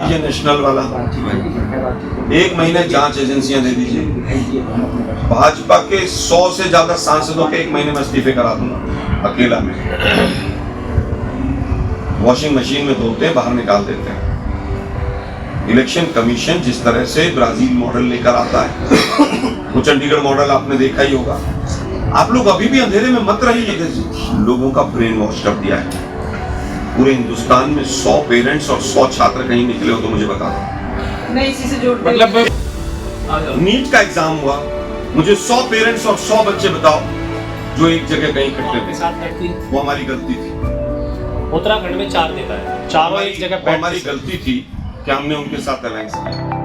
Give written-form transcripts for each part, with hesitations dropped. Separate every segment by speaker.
Speaker 1: दीजिए नेशनल वाला, 1 महीने जांच एजेंसियां दे दीजिए। भाजपा के 100 से ज्यादा सांसदों के 1 महीने में इस्तीफे करा दूंगा अकेला में। वॉशिंग मशीन में धोते हैं, बाहर निकाल देते हैं। इलेक्शन कमीशन जिस तरह से ब्राजील मॉडल लेकर आता है, वो चंडीगढ़ मॉडल आपने देखा ही होगा। आप लोग अभी भी अंधेरे में मत रहिए, लोगों का ब्रेन वॉश कर दिया है। पूरे हिंदुस्तान में 100 पेरेंट्स और 100 छात्र कहीं निकले हो तो मुझे बता दो।
Speaker 2: नहीं, इसी से जोड़
Speaker 1: मतलब नीट का एग्जाम हुआ, मुझे 100 पेरेंट्स और 100 बच्चे बताओ जो एक जगह कहीं इकट्ठे थे। वो हमारी गलती थी।
Speaker 3: उत्तराखंड में 4 देता है, चारों एक जगह बैठ।
Speaker 1: हमारी गलती थी कि हमने उनके साथ अलायंस किया।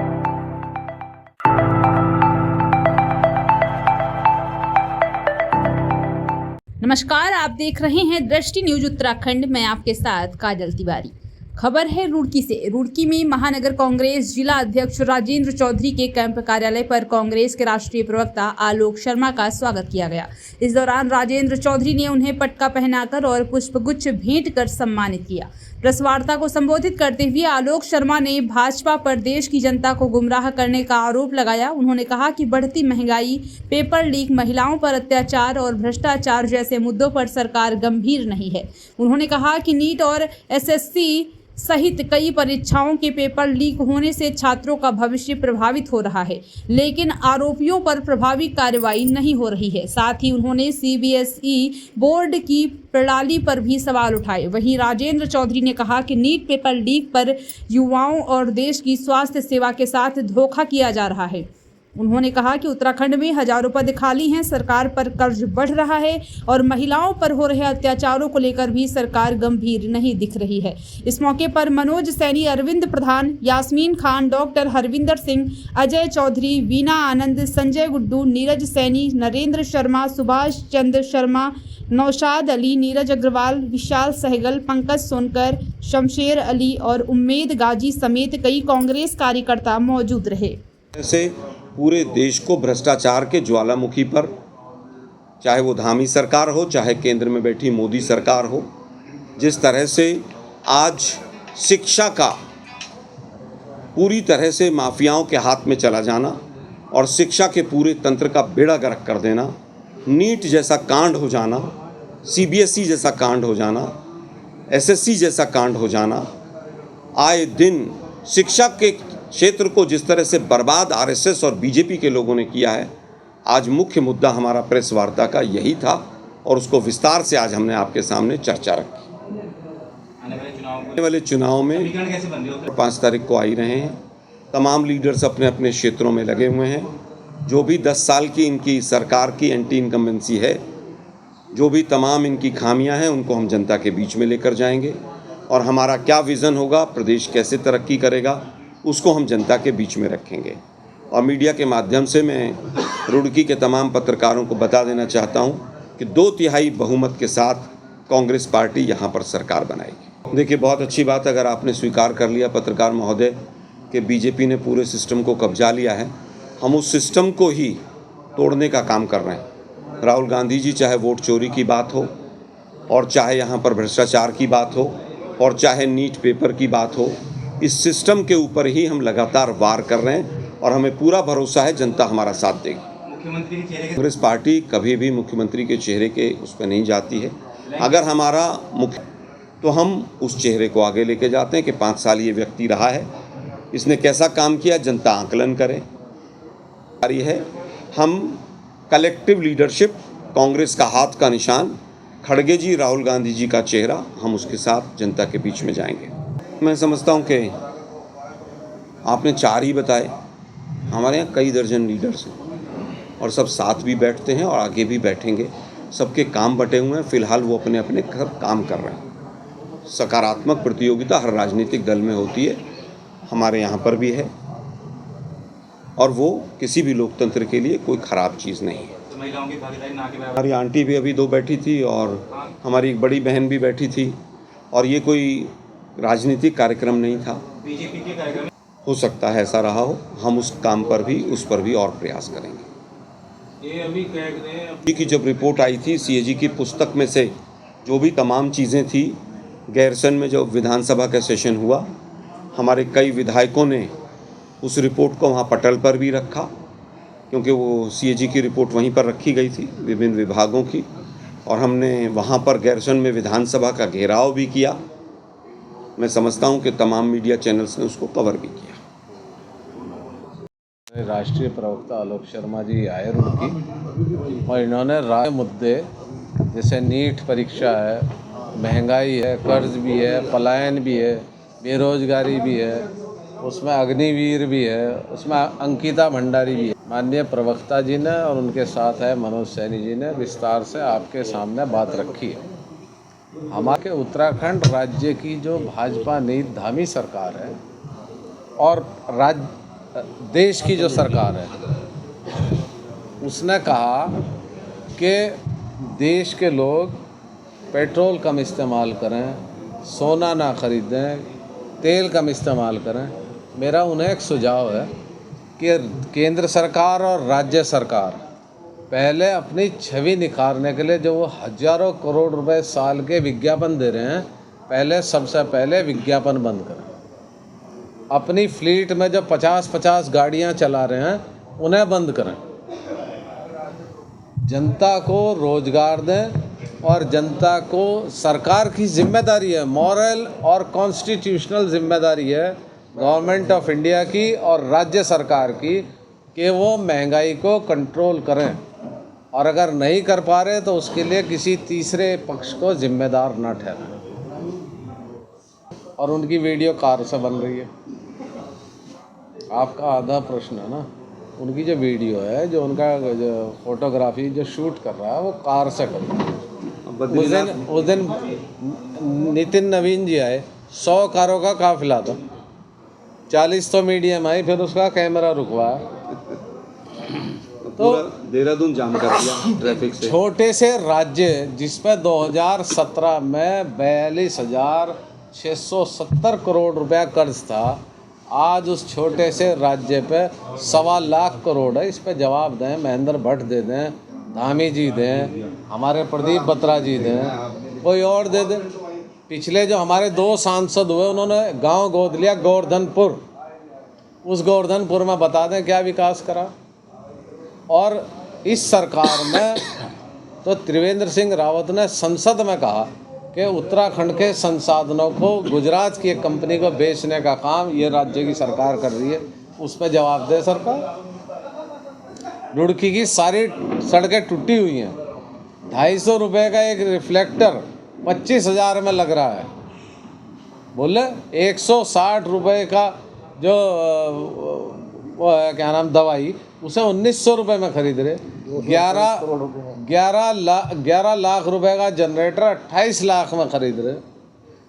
Speaker 4: नमस्कार, आप देख रहे हैं दृष्टि न्यूज उत्तराखंड। मैं आपके साथ काजल तिवारी। खबर है रुड़की से। रुड़की में महानगर कांग्रेस जिला अध्यक्ष राजेंद्र चौधरी के कैंप कार्यालय पर कांग्रेस के राष्ट्रीय प्रवक्ता आलोक शर्मा का स्वागत किया गया। इस दौरान राजेंद्र चौधरी ने उन्हें पटका पहनाकर और पुष्पगुच्छ भेंट कर सम्मानित किया। प्रेस वार्ता को संबोधित करते हुए आलोक शर्मा ने भाजपा पर देश की जनता को गुमराह करने का आरोप लगाया। उन्होंने कहा कि बढ़ती महंगाई, पेपर लीक, महिलाओं पर अत्याचार और भ्रष्टाचार जैसे मुद्दों पर सरकार गंभीर नहीं है। उन्होंने कहा कि नीट और एसएससी सहित कई परीक्षाओं के पेपर लीक होने से छात्रों का भविष्य प्रभावित हो रहा है, लेकिन आरोपियों पर प्रभावी कार्रवाई नहीं हो रही है। साथ ही उन्होंने सीबीएसई बोर्ड की प्रणाली पर भी सवाल उठाए। वहीं राजेंद्र चौधरी ने कहा कि नीट पेपर लीक पर युवाओं और देश की स्वास्थ्य सेवा के साथ धोखा किया जा रहा है। उन्होंने कहा कि उत्तराखंड में हजारों पद खाली हैं, सरकार पर कर्ज बढ़ रहा है और महिलाओं पर हो रहे अत्याचारों को लेकर भी सरकार गंभीर नहीं दिख रही है। इस मौके पर मनोज सैनी, अरविंद प्रधान, यास्मीन खान, डॉक्टर हरविंदर सिंह, अजय चौधरी, वीना आनंद, संजय गुड्डू, नीरज सैनी, नरेंद्र शर्मा, सुभाष चंद्र शर्मा, नौशाद अली, नीरज अग्रवाल, विशाल सहगल, पंकज सोनकर, शमशेर अली और उम्मेद गाजी समेत कई कांग्रेस कार्यकर्ता मौजूद रहे।
Speaker 5: पूरे देश को भ्रष्टाचार के ज्वालामुखी पर, चाहे वो धामी सरकार हो, चाहे केंद्र में बैठी मोदी सरकार हो, जिस तरह से आज शिक्षा का पूरी तरह से माफियाओं के हाथ में चला जाना और शिक्षा के पूरे तंत्र का बेड़ा गर्क कर देना, नीट जैसा कांड हो जाना, सीबीएसई जैसा कांड हो जाना, एसएससी जैसा कांड हो जाना, आए दिन शिक्षा के क्षेत्र को जिस तरह से बर्बाद आरएसएस और बीजेपी के लोगों ने किया है। आज मुख्य मुद्दा हमारा प्रेस वार्ता का यही था और उसको विस्तार से आज हमने आपके सामने चर्चा रखी। आने वाले चुनाव में 5 तारीख को आ ही रहे हैं। तमाम लीडर्स अपने अपने क्षेत्रों में लगे हुए हैं। जो भी 10 साल की इनकी सरकार की एंटी इनकम्बेंसी है, जो भी तमाम इनकी खामियां हैं, उनको हम जनता के बीच में लेकर जाएंगे और हमारा क्या विज़न होगा, प्रदेश कैसे तरक्की करेगा, उसको हम जनता के बीच में रखेंगे। और मीडिया के माध्यम से मैं रुड़की के तमाम पत्रकारों को बता देना चाहता हूं कि 2/3 बहुमत के साथ कांग्रेस पार्टी यहां पर सरकार बनाएगी। देखिए, बहुत अच्छी बात अगर आपने स्वीकार कर लिया पत्रकार महोदय कि बीजेपी ने पूरे सिस्टम को कब्जा लिया है। हम उस सिस्टम को ही तोड़ने का काम कर रहे हैं। राहुल गांधी जी, चाहे वोट चोरी की बात हो और चाहे यहाँ पर भ्रष्टाचार की बात हो और चाहे नीट पेपर की बात हो, इस सिस्टम के ऊपर ही हम लगातार वार कर रहे हैं और हमें पूरा भरोसा है जनता हमारा साथ देगी। कांग्रेस पार्टी कभी भी मुख्यमंत्री के चेहरे के उस पर नहीं जाती है। अगर हमारा मुख्य तो हम उस चेहरे को आगे लेके जाते हैं कि 5 साल ये व्यक्ति रहा है, इसने कैसा काम किया, जनता आकलन करे। है हम कलेक्टिव लीडरशिप, कांग्रेस का हाथ का निशान, खड़गे जी, राहुल गांधी जी का चेहरा, हम उसके साथ जनता के बीच में जाएंगे। मैं समझता हूं कि आपने 4 ही बताए, हमारे यहाँ कई दर्जन लीडर्स हैं और सब साथ भी बैठते हैं और आगे भी बैठेंगे। सबके काम बटे हुए हैं, फिलहाल वो अपने अपने घर काम कर रहे हैं। सकारात्मक प्रतियोगिता हर राजनीतिक दल में होती है, हमारे यहाँ पर भी है और वो किसी भी लोकतंत्र के लिए कोई ख़राब चीज़ नहीं है। तो महिलाओं की भागीदारी ना के बराबर। हमारी आंटी भी अभी 2 बैठी थी और हमारी एक बड़ी बहन भी बैठी थी और ये कोई राजनीतिक कार्यक्रम नहीं था। बीजेपी के कार्यक्रम हो सकता है ऐसा रहा हो, हम उस काम पर भी, उस पर भी और प्रयास करेंगे। ये अभी कह रहे हैं कि जब रिपोर्ट आई थी सीएजी की पुस्तक में से जो भी तमाम चीज़ें थी, गैरसन में जब विधानसभा का सेशन हुआ, हमारे कई विधायकों ने उस रिपोर्ट को वहाँ पटल पर भी रखा, क्योंकि वो सीएजी की रिपोर्ट वहीं पर रखी गई थी विभिन्न विभागों की, और हमने वहाँ पर गैरसैंण में विधानसभा का घेराव भी किया। मैं समझता हूँ कि तमाम मीडिया चैनल्स ने उसको कवर भी किया।
Speaker 2: राष्ट्रीय प्रवक्ता आलोक शर्मा जी आए रुड़की, और इन्होंने राय मुद्दे जैसे नीट परीक्षा है, महंगाई है, कर्ज भी है, पलायन भी है, बेरोजगारी भी है, उसमें अग्निवीर भी है, उसमें अंकिता भंडारी भी है। माननीय प्रवक्ता जी ने और उनके साथ है मनोज सैनी जी ने विस्तार से आपके सामने बात रखी है। हमारे उत्तराखंड राज्य की जो भाजपा नीत धामी सरकार है और देश की जो सरकार है, उसने कहा कि देश के लोग पेट्रोल कम इस्तेमाल करें, सोना ना खरीदें, तेल कम इस्तेमाल करें। मेरा उन्हें एक सुझाव है कि केंद्र सरकार और राज्य सरकार पहले अपनी छवि निखारने के लिए जो वो हजारों करोड़ रुपए साल के विज्ञापन दे रहे हैं, पहले सबसे पहले विज्ञापन बंद करें। अपनी फ्लीट में जो 50-50 गाड़ियां चला रहे हैं उन्हें बंद करें। जनता को रोजगार दें, और जनता को सरकार की जिम्मेदारी है, मॉरल और कॉन्स्टिट्यूशनल जिम्मेदारी है गवर्नमेंट ऑफ इंडिया की और राज्य सरकार की कि वो महंगाई को कंट्रोल करें, और अगर नहीं कर पा रहे तो उसके लिए किसी तीसरे पक्ष को जिम्मेदार न ठहराएं। और उनकी वीडियो कार से बन रही है। आपका आधा प्रश्न है ना, उनकी जो वीडियो है, जो उनका जो फोटोग्राफी जो शूट कर रहा है वो कार से कर रहा है। उस दिन नितिन नवीन जी आए, 100 कारों का काफिला था, 40 तो मीडियम आई, फिर उसका कैमरा रुकवाया, तो
Speaker 5: देहरादून जाम कर दिया ट्रैफिक से।
Speaker 2: छोटे से राज्य जिसमें 2017 में 42,670 करोड़ रुपया कर्ज था, आज उस छोटे से राज्य पे 1.25 लाख करोड़ है। इस पे जवाब दें, महेंद्र भट्ट दे दें, धामी जी दें, हमारे प्रदीप बत्रा जी दें, कोई और दे दें। पिछले जो हमारे 2 सांसद हुए, उन्होंने गांव गोद लिया गोवर्धनपुर, उस गोवर्धनपुर में बता दें क्या विकास करा। और इस सरकार में तो त्रिवेंद्र सिंह रावत ने संसद में कहा कि उत्तराखंड के संसाधनों को गुजरात की एक कंपनी को बेचने का काम ये राज्य की सरकार कर रही है। उस पर जवाब दे सरकार। रुड़की की सारी सड़कें टूटी हुई हैं, 250 रुपये का एक रिफ्लेक्टर 25,000 में लग रहा है। बोले 160 रुपये का जो वो है क्या नाम दवाई, उसे 1900 रुपये में खरीद रहे। 11 लाख रुपए का जनरेटर 28 लाख में खरीद रहे।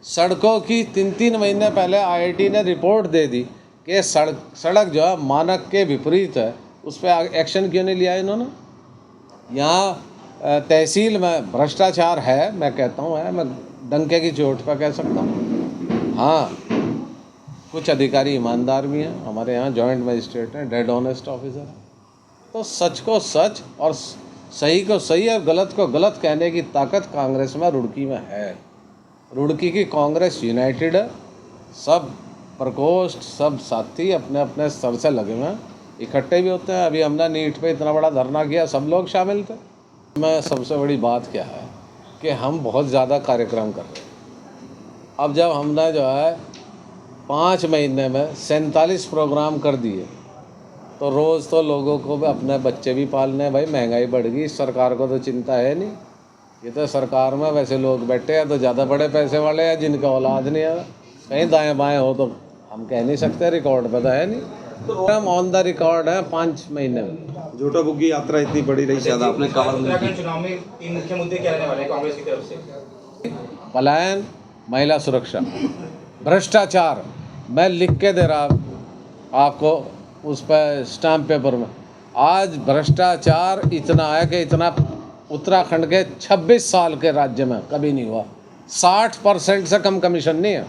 Speaker 2: सड़कों की 3 महीने पहले IIT ने रिपोर्ट दे दी कि सड़क जो है मानक के विपरीत है, उस पर एक्शन क्यों नहीं लिया इन्होंने। यहाँ तहसील में भ्रष्टाचार है, मैं कहता हूँ है, मैं डंके की चोट पर कह सकता हूँ। हाँ, कुछ अधिकारी ईमानदार भी हैं, हमारे यहाँ जॉइंट मजिस्ट्रेट हैं, डेड ऑनेस्ट ऑफिसर हैं। तो सच को सच और सही को सही और गलत को गलत कहने की ताकत कांग्रेस में रुड़की में है। रुड़की की कांग्रेस यूनाइटेड है, सब प्रकोष्ठ, सब साथी अपने अपने स्तर से लगे हुए हैं, इकट्ठे भी होते हैं। अभी हमने नीट पे इतना बड़ा धरना किया, सब लोग शामिल थे। मैं सबसे बड़ी बात क्या है कि हम बहुत ज़्यादा कार्यक्रम कर रहे हैं। अब जब हमने जो है 5 महीने में 47 प्रोग्राम कर दिए, तो रोज़ तो लोगों को भी अपने बच्चे भी पालने हैं। भाई महंगाई बढ़ गई, इस सरकार को तो चिंता है नहीं। ये तो सरकार में वैसे लोग बैठे हैं तो ज़्यादा बड़े पैसे वाले हैं जिनका औलाद नहीं है, कहीं दाएं बाएं हो तो हम कह नहीं सकते, रिकॉर्ड पे तो है नहीं। तो हम ऑन द रिकॉर्ड है 5 महीने में।
Speaker 5: झूठा बुग्गी यात्रा इतनी बड़ी रही, शायद आपने कहा।
Speaker 6: उत्तराखंड चुनाव में 3 मुख्य मुद्दे क्या रहने वाले हैं कांग्रेस की तरफ से?
Speaker 2: पलायन, महिला सुरक्षा, भ्रष्टाचार। मैं लिख के दे रहा आपको उस पर स्टाम्प पेपर में। आज भ्रष्टाचार इतना है कि इतना उत्तराखंड के 26 साल के राज्य में कभी नहीं हुआ। 60% से कम कमीशन नहीं है।